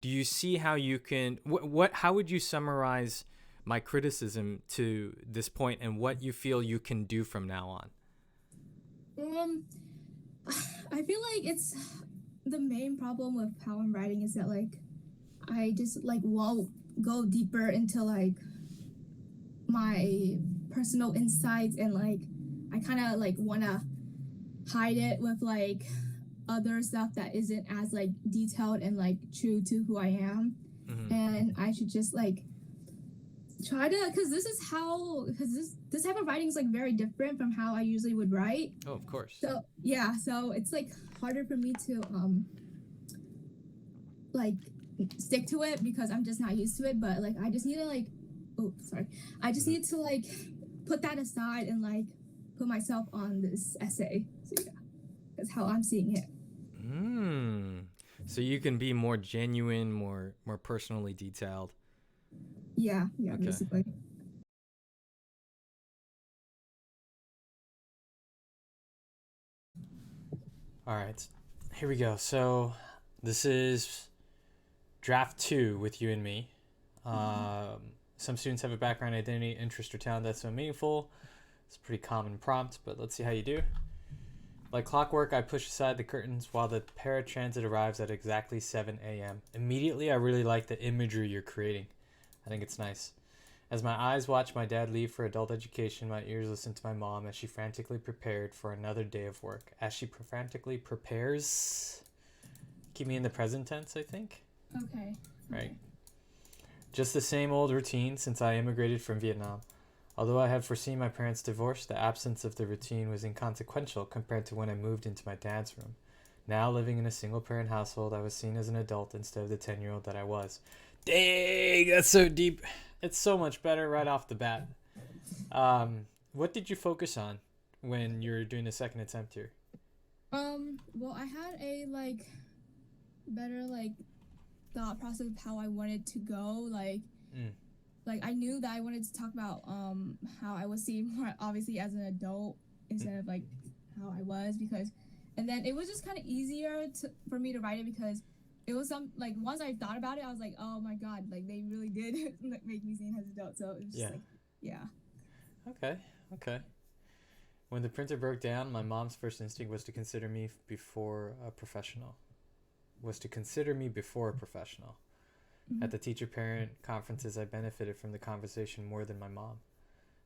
do you see how you can what how would you summarize my criticism to this point and what you feel you can do from now on? Um, I feel like it's the main problem with how I'm writing is that like I just like won't go deeper into like my personal insights and like I kind of like want to hide it with like other stuff that isn't as like detailed and like true to who I am. Mm-hmm. And I should just like try to because this is how because this type of writing is like very different from how I usually would write. Oh, of course. So yeah, so it's like harder for me to like stick to it because I'm just not used to it. But like I just need to like oh sorry, I just Mm-hmm. need to like put that aside and like put myself on this essay. So yeah, that's how I'm seeing it. Mm. So you can be more genuine, more personally detailed. Yeah, yeah, Okay. basically. All right. Here we go. So this is draft 2 with you and me. Mhm. Some students have a background, identity, interest, or talent that's so meaningful. It's a pretty common prompt, but let's see how you do. Like clockwork, I push aside the curtains while the paratransit arrives at exactly 7 a.m. Immediately, I really like the imagery you're creating. I think it's nice. As my eyes watch my dad leave for adult education, my ears listen to my mom as she frantically prepared for another day of work. As she frantically prepares, keep me in the present tense, I think. Okay. Right. Okay. Just the same old routine since I immigrated from Vietnam. Although I had foreseen my parents' divorce, the absence of the routine was inconsequential compared to when I moved into my dad's room. Now, living in a single parent household, I was seen as an adult instead of the 10-year-old that I was. Dang, that's so deep. It's so much better right off the bat. What did you focus on when you were doing the second attempt here? Well, I had a like better like thought process of how I wanted to go. Mm, Like I knew that I wanted to talk about how I was seen more obviously as an adult mm, instead of like how I was because, and then it was just kind of easier for me to write it because it was some like once I thought about it, I was like, oh my god, like they really did make me seen as an adult. So it was just yeah. like, yeah. Okay. Okay. When the printer broke down, my mom's first instinct was to consider me before a professional. Was to consider me before a professional. At Mhm. the teacher parent conferences, I benefited from the conversation more than my mom.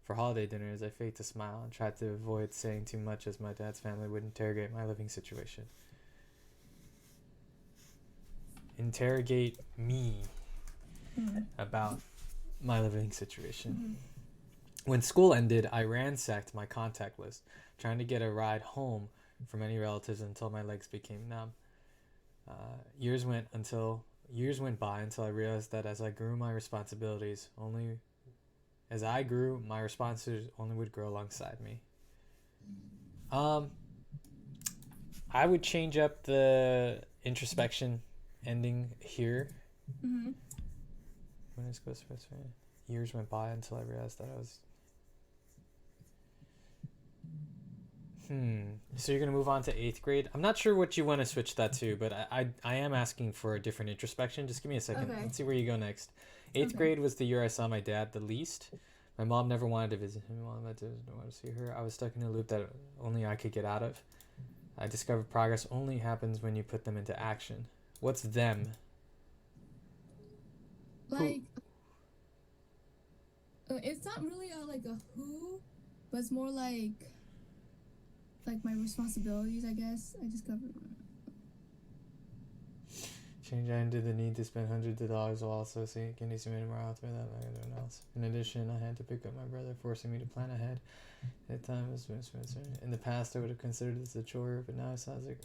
For holiday dinners, I faked a smile and tried to avoid saying too much as my dad's family would interrogate my living situation. Interrogate me Mhm. about my living situation. Mhm. When school ended, I ransacked my contact list, trying to get a ride home from any relatives until my legs became numb. Years went by until I realized that as I grew my responsibilities, only as I grew, my responses only would grow alongside me. Um, I would change up the introspection ending here. Mhm. When it's supposed to be, years went by until I realized that I was. So you're gonna move on to eighth grade. I'm not sure what you want to switch that to, but I am asking for a different introspection. Just give me a second. Okay. Let's see where you go next. Eighth Okay. grade was the year I saw my dad the least. My mom never wanted to visit him. Mom didn't want to see her. I was stuck in a loop that only I could get out of. I discovered progress only happens when you put them into action. What's them? Who? Like it's not really like a who, but it's more like my responsibilities. I guess I discovered. Change I into the need to spend hundreds of dollars while also seeking to submit more out there than everyone else. In addition, I had to pick up my brother, forcing me to plan ahead. At times, in the past, I would have considered this a chore, but now it sounds like.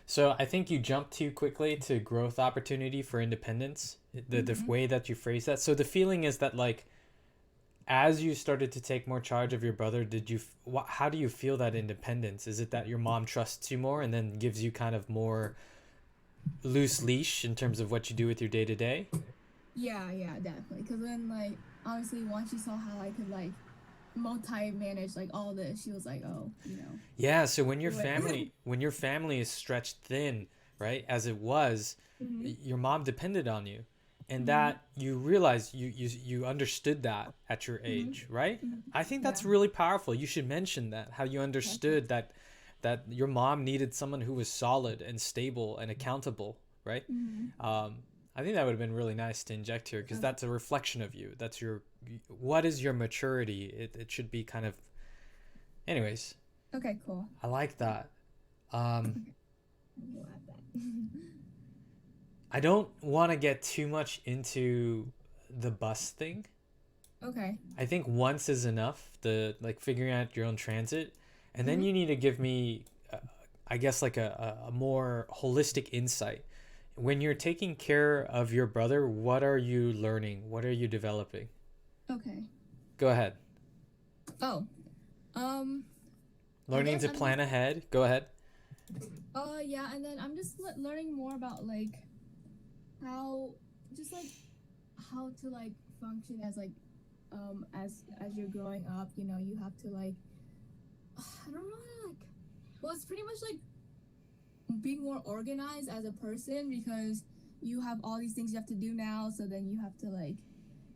So I think you jumped too quickly to growth opportunity for independence. The Mm-hmm. way that you phrase that. So the feeling is that like as you started to take more charge of your brother, did you? How do you feel that independence? Is it that your mom trusts you more and then gives you kind of more loose leash in terms of what you do with your day to day? Yeah, yeah, definitely. Because then, like, obviously, once she saw how I could like multi-manage like all this, she was like, oh, Yeah, so do it. when your family is stretched thin, right? As it was, Mm-hmm. your mom depended on you, and Mm-hmm. that you realized you understood that at your Mm-hmm. age, right? Mm-hmm. I think Yeah. that's really powerful. You should mention that, how you Okay. understood that your mom needed someone who was solid and stable and accountable, right? Mm-hmm. Um, I think that would have been really nice to inject here because Okay. that's a reflection of you. That's your, what is your maturity? It should be kind of, anyways, Okay. Cool. I like that. Um, Okay. We'll add that. I don't want to get too much into the bus thing. Okay. I think once is enough, the like figuring out your own transit, and then Mm-hmm. you need to give me, I guess, like a more holistic insight. When you're taking care of your brother, what are you learning? What are you developing? Okay. Go ahead. Oh. Um. I Learning guess to I'm just. plan ahead. Go ahead. Yeah, and then I'm just learning more about like how, just like how to like function as like as you're growing up. You know, you have to like I don't know like well, it's pretty much like being more organized as a person because you have all these things you have to do now. So then you have to like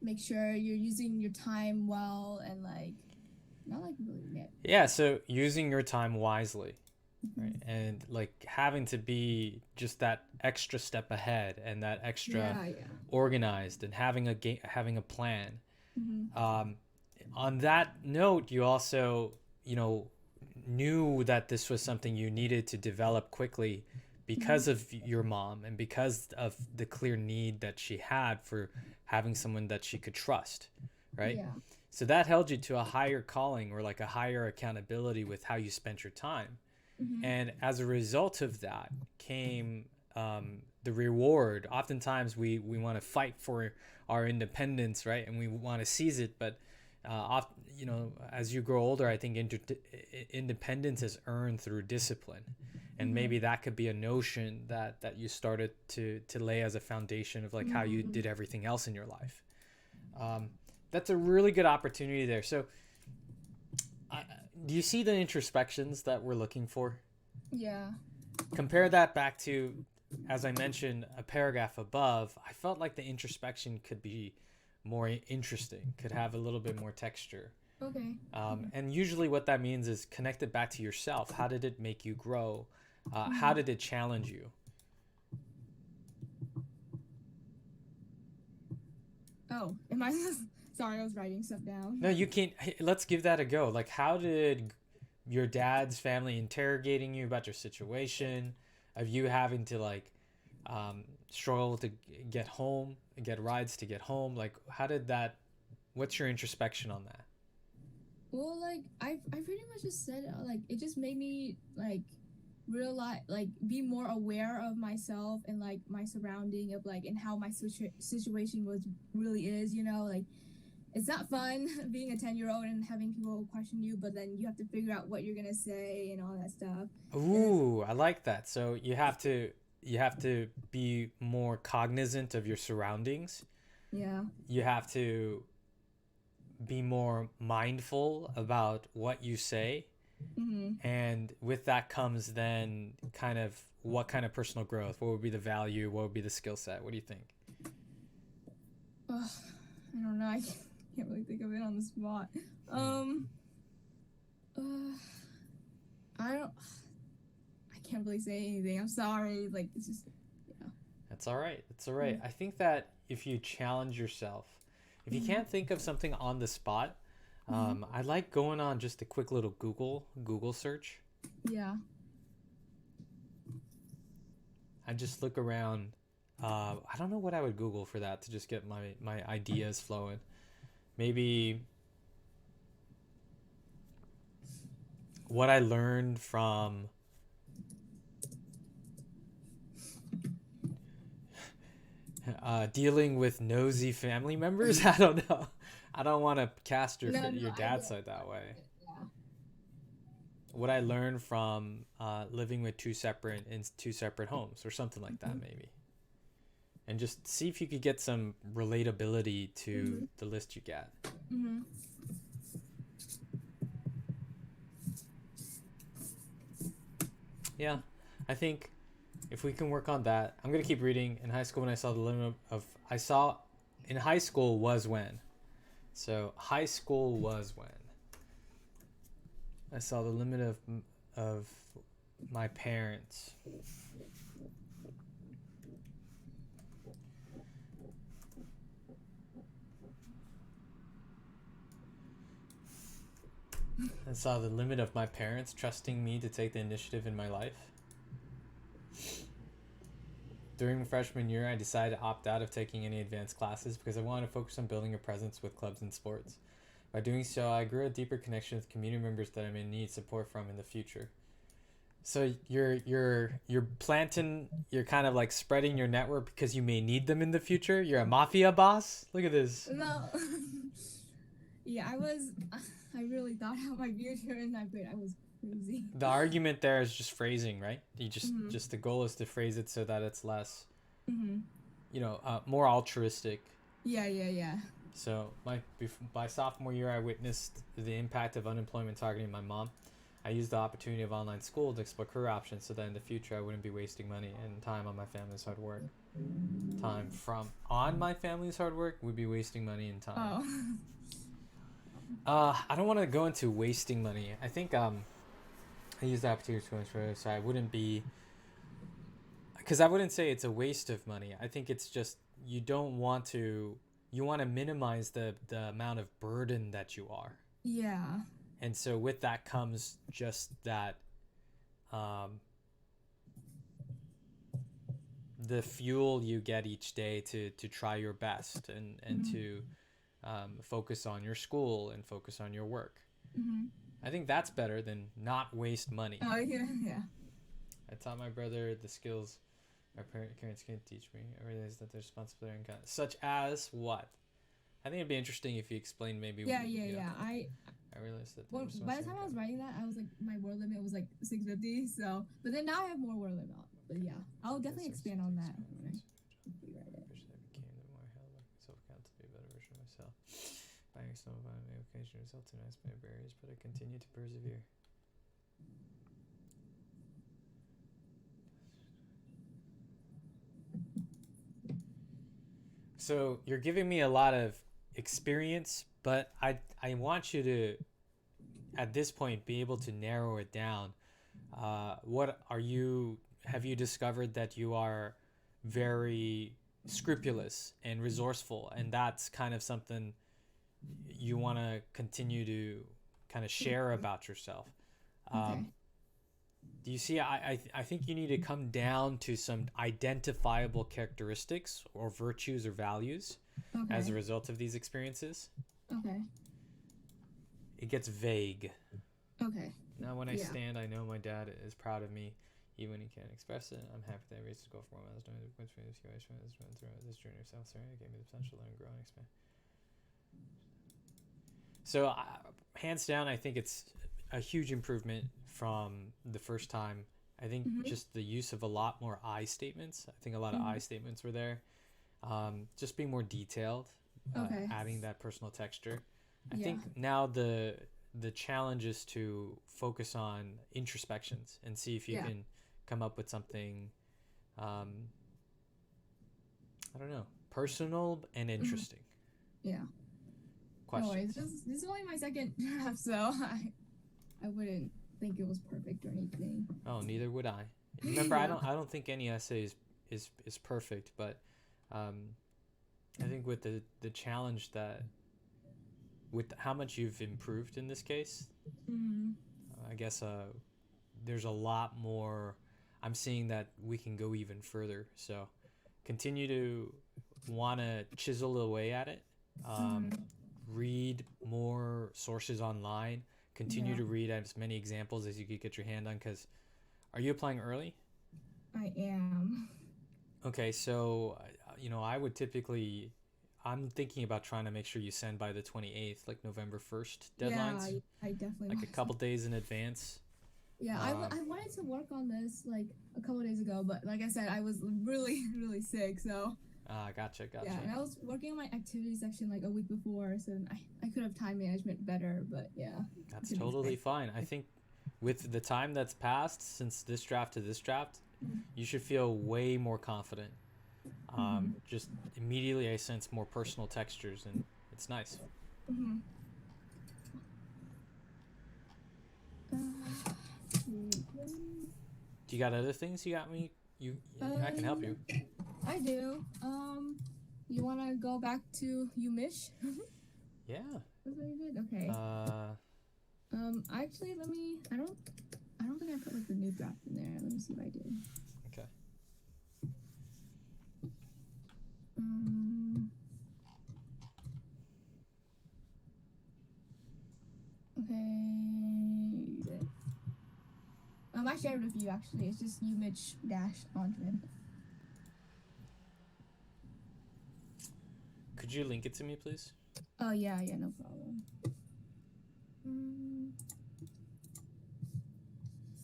make sure you're using your time well and like not like really net. Yeah, so using your time wisely, right? Mm-hmm. And like having to be just that extra step ahead and that extra Yeah, yeah. organized and having a plan. Mm-hmm. Um, on that note, you also, you know, knew that this was something you needed to develop quickly Mm-hmm. because of your mom and because of the clear need that she had for having someone that she could trust, right? Yeah. So that held you to a higher calling or like a higher accountability with how you spent your time. Mm-hmm. And as a result of that came the reward. Oftentimes we want to fight for our independence, right? And we want to seize it. But, you know, as you grow older, I think independence is earned through discipline. And Mm-hmm. maybe that could be a notion that you started to lay as a foundation of like how you Mm-hmm. did everything else in your life. Um, that's a really good opportunity there. So, I, do you see the introspections that we're looking for? Yeah. Compare that back to, as I mentioned, a paragraph above. I felt like the introspection could be more interesting, could have a little bit more texture. Okay. Okay. And usually, what that means is connect it back to yourself. How did it make you grow? How Mm-hmm. did it challenge you? Oh, am I? Sorry, I was writing stuff down. No, you can't. Hey, let's give that a go. Like, how did your dad's family interrogating you about your situation, of you having to like struggle to get home, get rides to get home? Like, how did that? What's your introspection on that? Well, like I pretty much just said like it just made me like realize like be more aware of myself and like my surrounding of like and how my situation was really is. You know, like it's not fun being a 10-year-old and having people question you, but then you have to figure out what you're gonna say and all that stuff. And then Ooh, I like that. So you have to be more cognizant of your surroundings. yeah. You have to be more mindful about what you say, Mm-hmm. and with that comes then kind of what kind of personal growth, what would be the value, what would be the skill set, what do you think? Ugh, I don't know. I can't really think of it on the spot. Um. Uh, I don't. I can't really say anything. I'm sorry. Like it's just yeah. That's all right, that's all right. Mm-hmm. I think that if you challenge yourself, if you Mm-hmm. can't think of something on the spot, Mm-hmm. I like going on just a quick little Google search. Yeah. I just look around. I don't know what I would Google for that to just get my ideas flowing. Maybe what I learned from dealing with nosy family members. I don't know. I don't want to cast No, no, your I dad's get, side that way. yeah. What I learned from living with two separate homes, or something like that, Mm-hmm. maybe. And just see if you could get some relatability to Mm-hmm. the list you get. Mm-hmm. Yeah, I think if we can work on that, I'm gonna keep reading. In high school, when I saw the limit of in high school was when. So high school was when I saw the limit of my parents. I saw the limit of my parents trusting me to take the initiative in my life. During freshman year, I decided to opt out of taking any advanced classes because I wanted to focus on building a presence with clubs and sports. By doing so, I grew a deeper connection with community members that I may need support from in the future. So you're planting, you're kind of like spreading your network because you may need them in the future. You're a mafia boss. Look at this. No. Yeah, I really thought out my future in that grade. I was crazy. The argument there is just phrasing, right? You just the goal is to phrase it so that it's less, more altruistic. Yeah. So by sophomore year, I witnessed the impact of unemployment targeting my mom. I used the opportunity of online school to explore career options so that in the future I wouldn't be wasting money and time on my family's hard work. Time from on my family's hard work would be wasting money and time. I don't want to go into wasting money. I think I used the opportunity to explore, so I wouldn't be, because I wouldn't say it's a waste of money. I think it's just you want to minimize the amount of burden that you are. Yeah. And so with that comes just that the fuel you get each day to try your best and to focus on your school and focus on your work. I think that's better than not waste money. Oh, yeah. I taught my brother the skills my parents can't teach me. I realized that their responsibility and such as what? I think it'd be interesting if you explained maybe. Yeah. I realized that. Well, by the time I was writing that, I was like, my word limit was like 650. So, but then now I have more word limit. But yeah, I'll definitely expand on that. Okay. Became the more held self-account to be a better version of myself. Buying some of my occasion results in nice barriers, but I continue to persevere. So you're giving me a lot of experience, but I want you to, at this point, be able to narrow it down. Have you discovered that you are very scrupulous and resourceful, and that's kind of something you want to continue to kind of share about yourself? Okay. Do you see? I think you need to come down to some identifiable characteristics or virtues or values as a result of these experiences. Okay. It gets vague. Okay. Now, when I stand, I know my dad is proud of me, even when he can't express it. I'm happy that I raised his goal for 1 month. Doing this journey of self-surrender gave me the potential to learn, grow, and expand. So, hands down, I think it's a huge improvement from the first time. I think just the use of a lot more I statements. I think a lot of I statements were there. Just being more detailed, adding that personal texture. I think now the challenge is to focus on introspections and see if you can come up with something, I don't know, personal and interesting. Yeah. Questions? No, this is only my second draft, so I wouldn't think it was perfect or anything. Oh, neither would I. Remember, I don't think any essay is perfect, but I think with the challenge that with how much you've improved in this case, I guess there's a lot more. I'm seeing that we can go even further. So continue to want to chisel away at it. Read more sources online. Continue to read as many examples as you could get your hand on. Because are you applying early? I am. Okay, so I would typically. I'm thinking about trying to make sure you send by the 28th, like November 1st deadlines. Yeah, I definitely like a couple days in advance. Yeah, I wanted to work on this like a couple days ago, but like I said, I was really, really sick, so. Gotcha. Yeah, and I was working on my activity section like a week before, so I could have time management better, but yeah. That's totally fine. I think with the time that's passed since this draft to this draft, You should feel way more confident. Just immediately I sense more personal textures, and it's nice. Mm-hmm. Do you got other things you got me? I can help you. I do. You wanna go back to you mish? Yeah. That's what you did. Okay. Actually, let me. I don't think I put like the new draft in there. Let me see if I did. Okay. Okay. I shared it with you actually. It's just you Mitch dash Andren. Could you link it to me, please? Oh yeah, no problem. Let's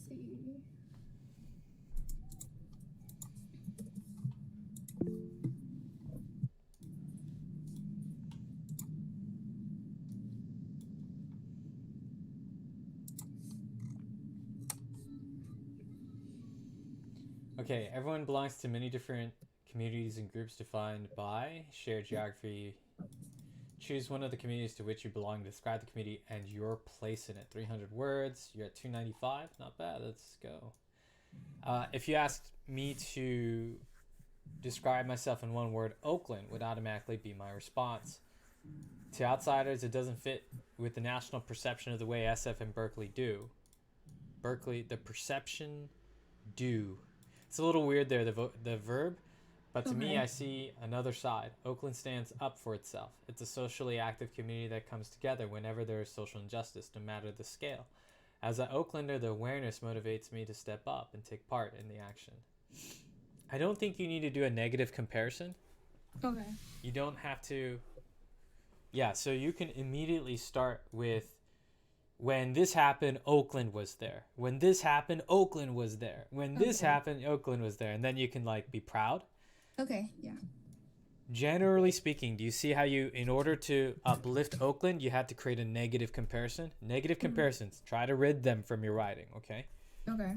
see. Okay, everyone belongs to many different communities and groups defined by shared geography. Choose one of the communities to which you belong, describe the community and your place in it. 300 words. You're at 295. Not bad. Let's go. If you asked me to describe myself in one word, Oakland would automatically be my response. To outsiders, it doesn't fit with the national perception of the way SF and Berkeley do. Berkeley, the perception do. It's a little weird there, the verb, but to me, I see another side. Oakland stands up for itself. It's a socially active community that comes together whenever there is social injustice, no matter the scale. As an Oaklander, the awareness motivates me to step up and take part in the action. I don't think you need to do a negative comparison. Okay. You don't have to. Yeah, so you can immediately start with when this happened, Oakland was there. When this happened, Oakland was there. When this happened, Oakland was there. And then you can like be proud. Okay, yeah. Generally speaking, do you see how you, in order to uplift Oakland, you had to create a negative comparison? Negative comparisons. Try to rid them from your writing, okay? Okay.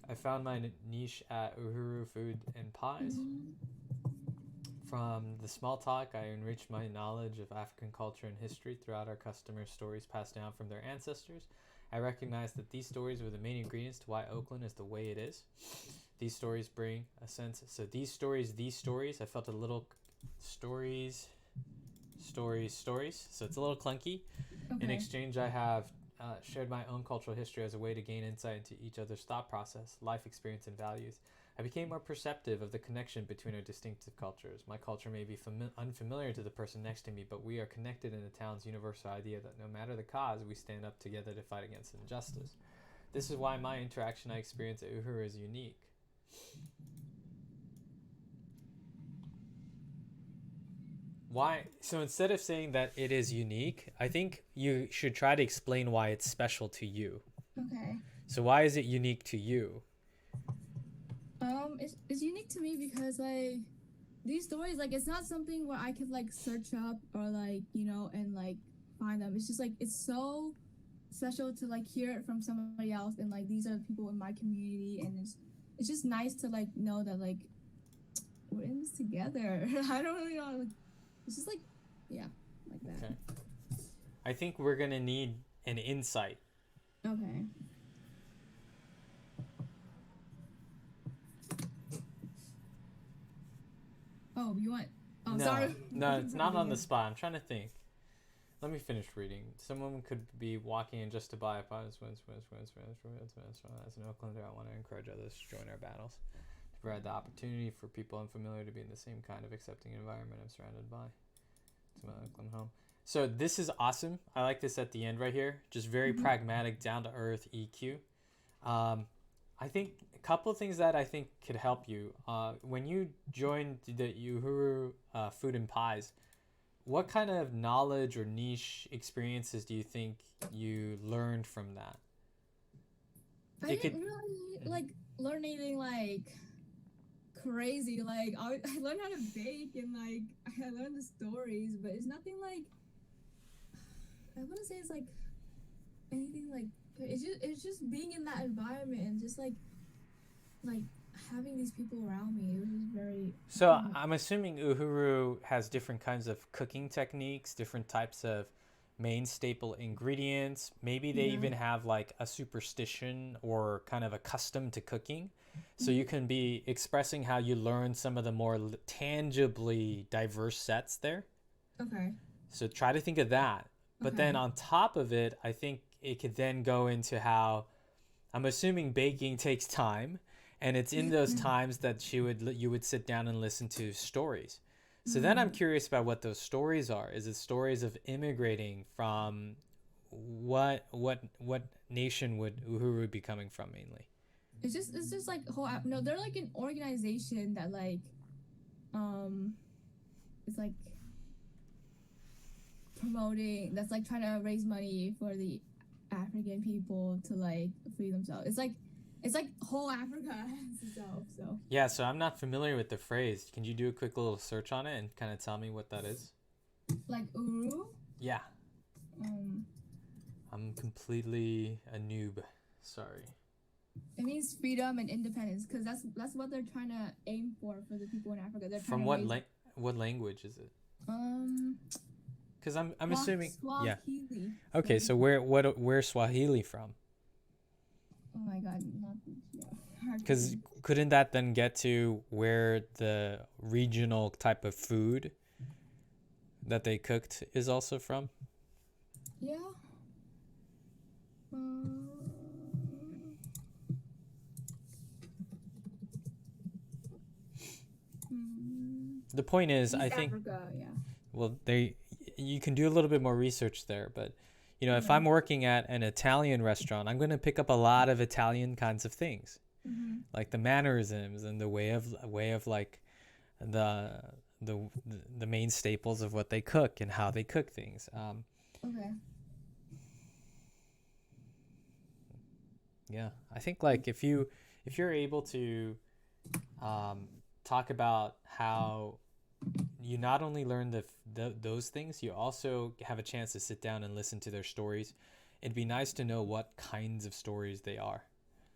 I found my niche at Uhuru Food and Pies. From the small talk, I enriched my knowledge of African culture and history throughout our customers' stories passed down from their ancestors. I recognized that these stories were the main ingredients to why Oakland is the way it is. These stories bring a sense. So these stories, I felt a little stories. So it's a little clunky. Okay. In exchange, I have shared my own cultural history as a way to gain insight into each other's thought process, life experience, and values. I became more perceptive of the connection between our distinctive cultures. My culture may be unfamiliar to the person next to me, but we are connected in the town's universal idea that no matter the cause, we stand up together to fight against injustice. This is why my interaction I experience at Uhuru is unique. Why? So instead of saying that it is unique, I think you should try to explain why it's special to you. Okay. So why is it unique to you? It's unique to me because like these stories, like it's not something where I could like search up or like and like find them. It's just like it's so special to like hear it from somebody else, and like these are the people in my community, and it's just nice to like know that like we're in this together. I don't really know. Like, it's just like like that. Okay. I think we're gonna need an insight. Okay. Oh, you want? Oh, No, sorry. no, it's not on the spot. I'm trying to think. Let me finish reading. Someone could be walking in just to buy a as an Oaklander, I want to encourage others to join our battles. To provide the opportunity for people unfamiliar to be in the same kind of accepting environment I'm surrounded by. It's my Oakland home. So this is awesome. I like this at the end right here. Just very pragmatic, down to earth EQ. I think a couple of things that I think could help you. When you joined the Uhuru Food and Pies, what kind of knowledge or niche experiences do you think you learned from that? I didn't really like learn anything like crazy. Like I learned how to bake and like I learned the stories, but it's nothing like I wouldn't say it's like anything like it's just being in that environment and just like like having these people around me, it was just very. So I'm assuming Uhuru has different kinds of cooking techniques, different types of main staple ingredients. Maybe they Yeah. even have like a superstition or kind of a custom to cooking. So you Mhm. can be expressing how you learn some of the more tangibly diverse sets there. Okay. So try to think of that. But then Okay. on top of it, I think it could then go into how I'm assuming baking takes time, and it's in those times that you would sit down and listen to stories. So then I'm Mm. curious about what those stories are. Is it stories of immigrating from what nation would Uhuru be coming from mainly? It's just like whole no, they're like an organization that like um it's like promoting that's like trying to raise money for the African people to like free themselves. It's like whole Africa has itself. So Yeah, so I'm not familiar with the phrase. Can you do a quick little search on it and kind of tell me what that is? like Uru, Yeah, um, I'm completely a noob. Sorry. it means freedom and independence because that's what they're trying to aim for the people in Africa. They're trying From to raise what language is it? um Because I'm assuming. Yeah. Swahili. Okay, so Swahili. where's Swahili from? Oh my god, not yeah, hard to Because think. couldn't that then get to where the regional type of food that they cooked is also from? Yeah. Um, hmm. The point is, I East think, Africa, yeah. well, you can do a little bit more research there, but if Okay. I'm working at an Italian restaurant, I'm going to pick up a lot of Italian kinds of things, Mm-hmm. like the mannerisms and the way of like the the the main staples of what they cook and how they cook things. Okay. Yeah, I think like if you're able to um, talk about how you not only learn those things, you also have a chance to sit down and listen to their stories. It'd be nice to know what kinds of stories they are.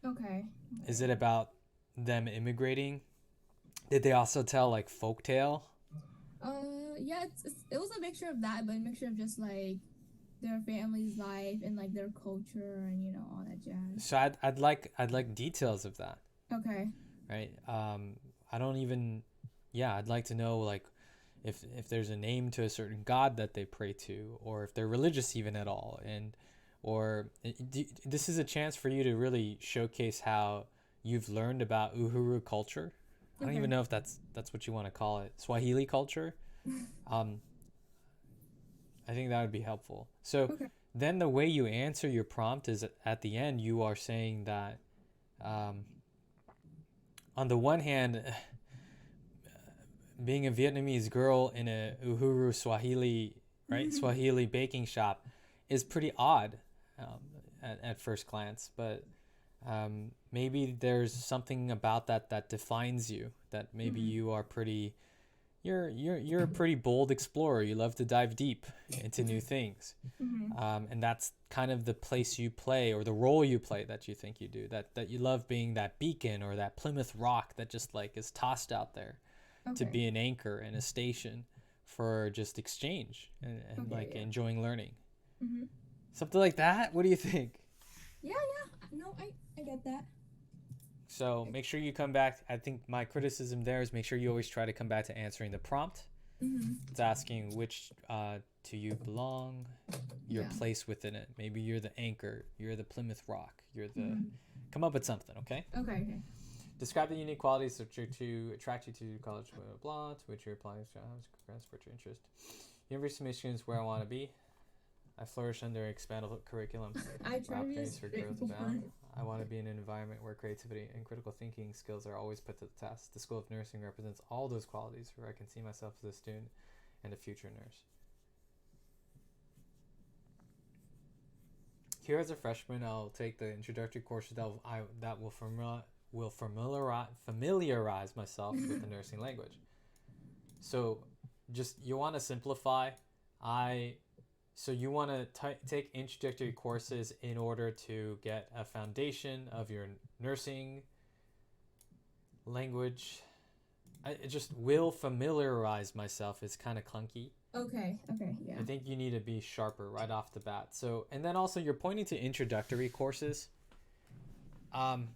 Okay. Is Okay. it about them immigrating? Did they also tell like folktale? Yeah, it was a mixture of that, but a mixture of just like their family's life and like their culture and all that jazz. So I'd like details of that, Okay. right? I don't even, yeah, I'd like to know like if there's a name to a certain god that they pray to, or if they're religious even at all, and or this is a chance for you to really showcase how you've learned about Uhuru culture. I don't even Okay. know if that's what you want to call it, Swahili culture. Um, I think that would be helpful. So Okay. then the way you answer your prompt is at the end you are saying that um, on the one hand, being a Vietnamese girl in a Uhuru Swahili, right, Swahili baking shop is pretty odd um, at first glance, but maybe there's something about that defines you. That maybe Mm-hmm. you are pretty. You're a pretty bold explorer. You love to dive deep into new things, Mm-hmm. and that's kind of the place you play or the role you play that you think you do. That you love being that beacon or that Plymouth Rock that just like is tossed out there to Okay. be an anchor and a station for just exchange and Okay. like Yeah. enjoying learning. Mm-hmm. Something like that. What do you think? Yeah. Yeah. No, I get that. So make sure you come back. I think my criticism there is make sure you always try to come back to answering the prompt. Mm-hmm. It's asking which to you belong, your Yeah. place within it. Maybe you're the anchor, you're the Plymouth Rock, you're the. Mm-hmm. Come up with something, okay? Okay. Okay. Describe the unique qualities that are to attract you to college, blah, blah, blah, to which you apply jobs, grasp your interest. University of Michigan is where I want to be. I flourish under an expandable curriculum. I try to be Opportunities as for growth straightforward. abound. I want to be in an environment where creativity and critical thinking skills are always put to the test. The School of Nursing represents all those qualities where I can see myself as a student and a future nurse. Here as a freshman, I'll take the introductory courses that will familiarize myself with the nursing language. So, just you want to simplify. So you want to take introductory courses in order to get a foundation of your nursing Language. I just will familiarize myself is kind of clunky. Okay, yeah. I think you need to be sharper right off the bat. So, and then also you're pointing to introductory courses. Um,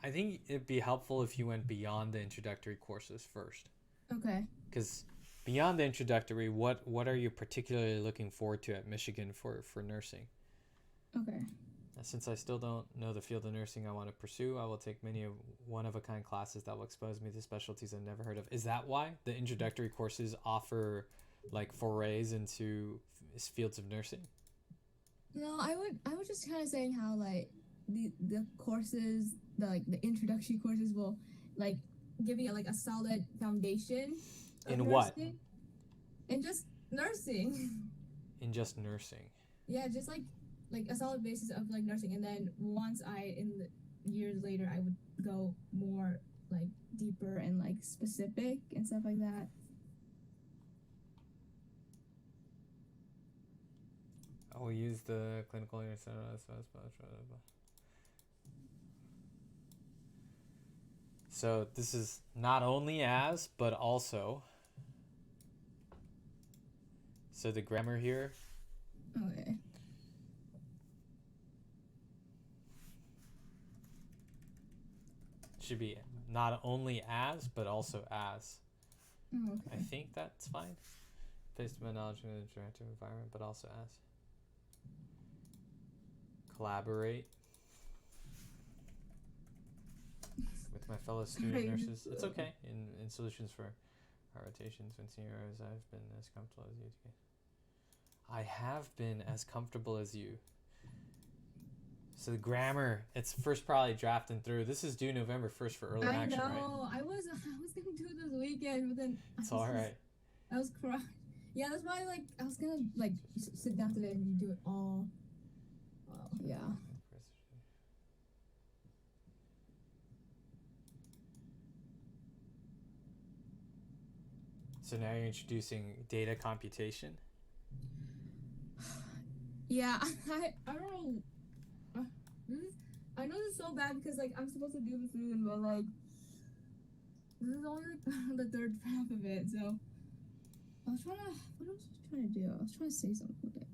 I think it'd be helpful if you went beyond the introductory courses first. Okay. Because beyond the introductory, what are you particularly looking forward to at Michigan for nursing? Okay. Since I still don't know the field of nursing I want to pursue, I will take many one-of-a-kind classes that will expose me to specialties I've never heard of. Is that why the introductory courses offer like forays into fields of nursing? No, I was just kind of saying how like the courses, the introductory courses will like give you like a solid foundation of In what? nursing and just nursing. In just nursing. Yeah, just like a solid basis of like nursing, and then once in the years later I would go more like deeper and like specific and stuff like that. I will use the clinical. So this is not only as, but also. So the grammar here. Okay. Should be not only as, but also as. Oh, okay. I think that's fine. Based on my knowledge in an interactive environment, but also as. Collaborate with my fellow student nurses. It's okay. In solutions for our rotations when seniors, I've been as comfortable as you. I have been as comfortable as you. So the grammar, it's first probably drafting through. This is due November 1st for early action, right? I know. I was gonna do it this weekend, but then It's all right. I was crying. Yeah, that's why like I was gonna like sit down today and do it all. Yeah. So now you're introducing data computation. Yeah, I don't know. I know this is so bad because like I'm supposed to do this soon, but like this is only like the third half of it. So I was trying to. What was I trying to do? I was trying to say something with it.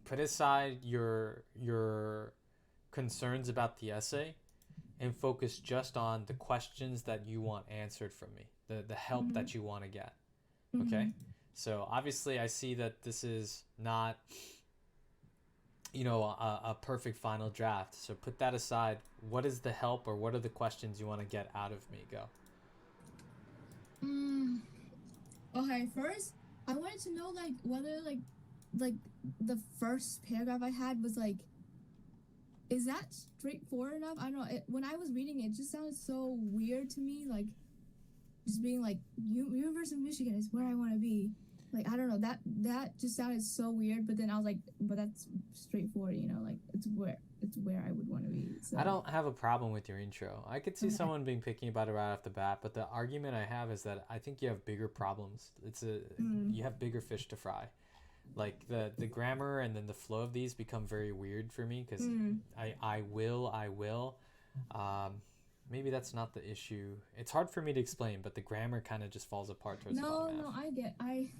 Put aside your concerns about the essay and focus just on the questions that you want answered from me, the help that you want to get. Okay? So obviously I see that this is not a perfect final draft. So put that aside. What is the help or what are the questions you want to get out of me? Go. Okay, first I wanted to know like whether like the first paragraph I had was like, is that straightforward enough? I don't know. When I was reading it, just sounded so weird to me. Like, just being like, University of Michigan is where I want to be. Like, I don't know. That just sounded so weird. But then I was like, but that's straightforward. Like it's where I would want to be. So. I don't have a problem with your intro. I could see someone being picky about it right off the bat. But the argument I have is that I think you have bigger problems. You have bigger fish to fry. Like the grammar and then the flow of these become very weird for me because I will. Maybe that's not the issue. It's hard for me to explain, but the grammar kind of just falls apart towards the bottom half. No, I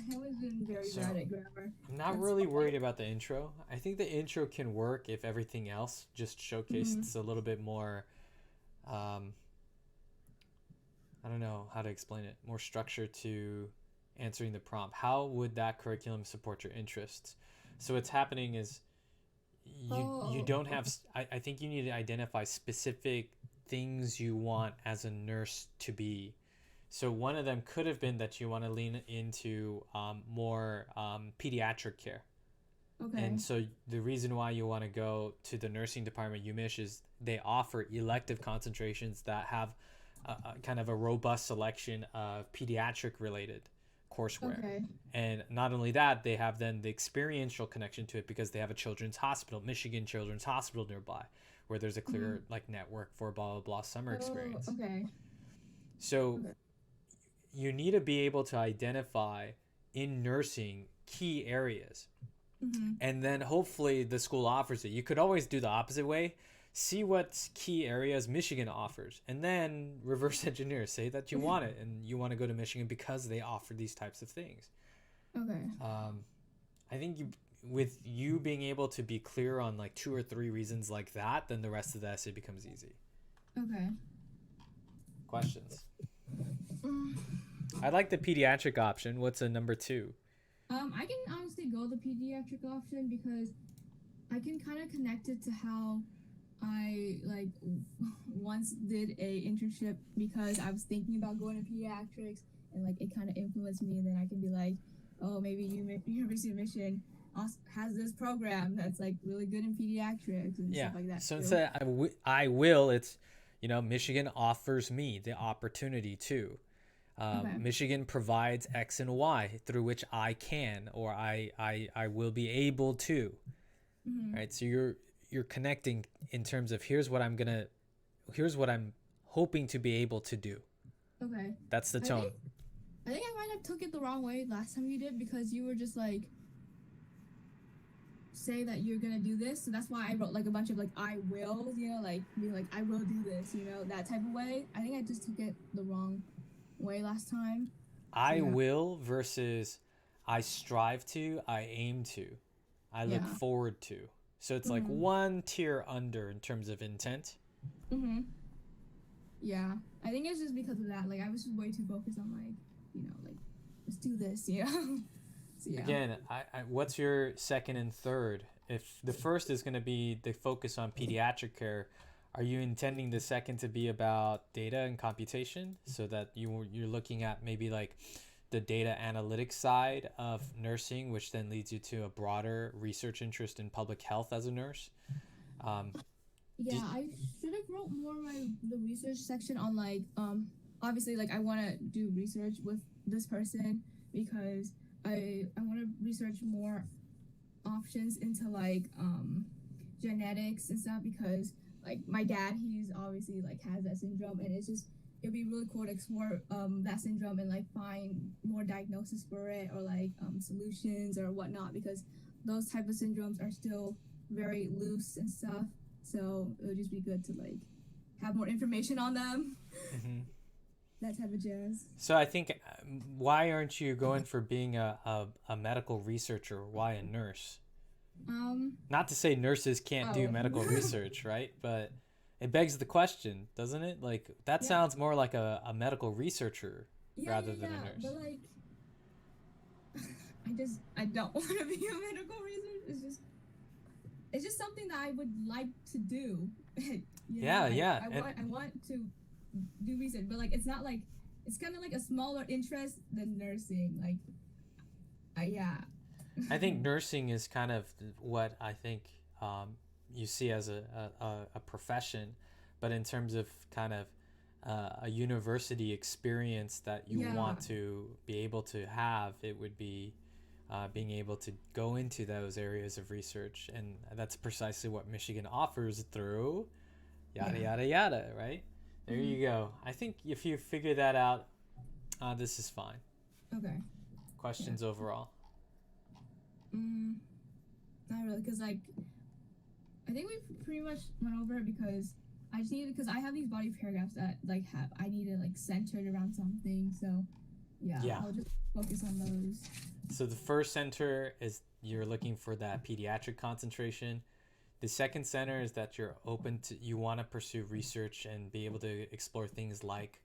haven't been very bad at grammar. I'm not really worried about the intro. I think the intro can work if everything else just showcased a little bit more. I don't know how to explain it. More structure to answering the prompt. How would that curriculum support your interests? So what's happening is you don't have. I think you need to identify specific things you want as a nurse to be. So one of them could have been that you want to lean into more pediatric care. Okay. And so the reason why you want to go to the nursing department UMich is they offer elective concentrations that have a kind of a robust selection of pediatric related courseware. Okay. And not only that, they have then the experiential connection to it because they have a children's hospital, Michigan Children's Hospital nearby, where there's a clear like network for blah blah blah summer experience. Okay. So you need to be able to identify in nursing key areas. and then hopefully the school offers it. You could always do the opposite way. See what key areas Michigan offers, and then reverse engineer. Say that you want it and you want to go to Michigan because they offer these types of things. Okay. I think with you being able to be clear on like 2 or 3 reasons like that, then the rest of the essay becomes easy. Okay. Questions? I like the pediatric option. What's a number 2? I can honestly go the pediatric option because I can kind of connect it to how I like once did a internship because I was thinking about going to pediatrics and like it kind of influenced me, and then I can be like, oh, maybe University of Michigan has this program that's like really good in pediatrics and stuff like that. So instead I will, it's, Michigan offers me the opportunity to. Michigan provides X and Y through which I can, or I will be able to. Right? So you're connecting in terms of here's what I'm hoping to be able to do. Okay. That's the tone. I think I might have took it the wrong way last time you did because you were just like say that you're gonna do this, so that's why I wrote like a bunch of like I will, like being like I will do this, that type of way. I think I just took it the wrong way last time. I will versus I strive to, I aim to, I look forward to. So it's like one tier under in terms of intent. Yeah, I think it's just because of that. Like I was just way too focused on like, like let's do this, So, yeah. Again, what's your second and third? If the first is going to be the focus on pediatric care, are you intending the second to be about data and computation so that you're looking at maybe like the data analytics side of nursing, which then leads you to a broader research interest in public health as a nurse? I should have wrote more the research section on like obviously like I want to do research with this person because I want to research more options into like genetics and stuff because like my dad, he's obviously like has that syndrome, and it'd be really cool to explore that syndrome and like find more diagnosis for it or like solutions or whatnot, because those type of syndromes are still very loose and stuff. So it would just be good to like have more information on them. That type of jazz. So I think, why aren't you going for being a medical researcher? Why a nurse? Not to say nurses can't do medical research, right? But it begs the question, doesn't it? Like that sounds more like a medical researcher rather than a nurse. But like, I don't want to be a medical researcher. It's just something that I would like to do. I want to do research, but like it's not like it's kind of like a smaller interest than nursing. Like, I think nursing is kind of what I think you see as a profession, but in terms of kind of a university experience that you want to be able to have, it would be being able to go into those areas of research, and that's precisely what Michigan offers through yada yada, right? There you go. I think if you figure that out, this is fine. Okay. Questions overall? Not really, because like I think we pretty much went over it because because I have these body paragraphs that like I need it like centered around something. So I'll just focus on those. So the first center is you're looking for that pediatric concentration. The second center is that you want to pursue research and be able to explore things like,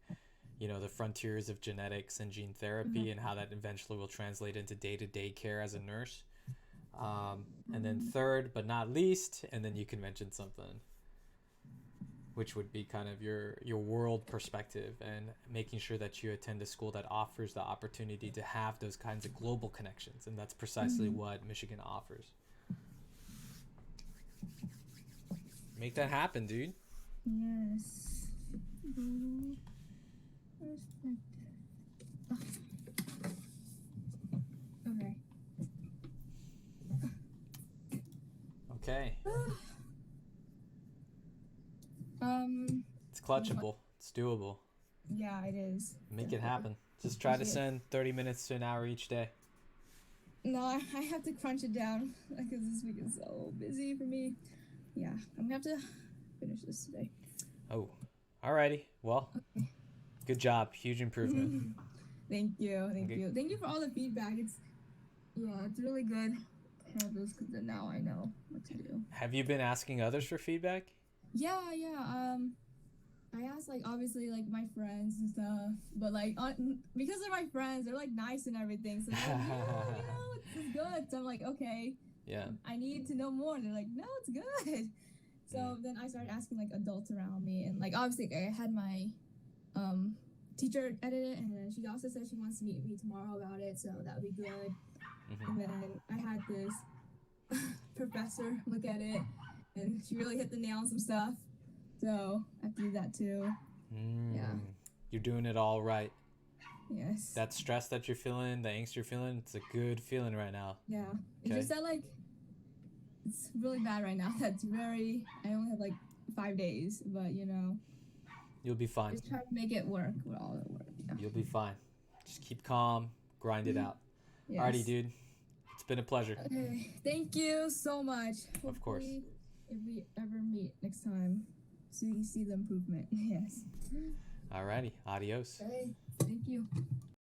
the frontiers of genetics and gene therapy and how that eventually will translate into day-to-day care as a nurse. And then third, but not least, and then you can mention something, which would be kind of your world perspective and making sure that you attend a school that offers the opportunity to have those kinds of global connections. And that's precisely what Michigan offers. Make that happen, dude. Yes. Okay. It's clutchable. It's doable. Yeah, it is. Make it happen. Just try to send 30 minutes to an hour each day. No, I have to crunch it down because this week is so busy for me. Yeah, I'm gonna have to finish this today. Oh, alrighty. Well, good job. Huge improvement. Thank you, thank Okay. you, thank you for all the feedback. It's really good to have this because then now I know what to do. Have you been asking others for feedback? Yeah, yeah. I asked like obviously like my friends and stuff, but like because they're my friends, they're like nice and everything. So they're like, yeah, it's good. So I'm like, okay, Yeah. I need to know more. And they're like, no, it's good. So then I started asking like adults around me, and like obviously I had my um teacher edit it, and then she also said she wants to meet me tomorrow about it, so that would be good. Mm-hmm. And then I had this professor look at it, and she really hit the nail on some stuff. So I have to do that too. Yeah. You're doing it all right. Yes. That stress that you're feeling, the angst you're feeling, it's a good feeling right now. Yeah. It's Okay. just that like it's really bad right now. That's very. I only have like 5 days, but you know, You'll be fine. just try to make it work with all the work. Yeah. You'll be fine. Just keep calm, grind it out. Yes. Alrighty, dude. It's been a pleasure. Okay. Thank you so much. Of course. Hopefully, if we ever meet next time, so you can see the improvement. Yes. Alrighty. Adios. Okay. Thank you.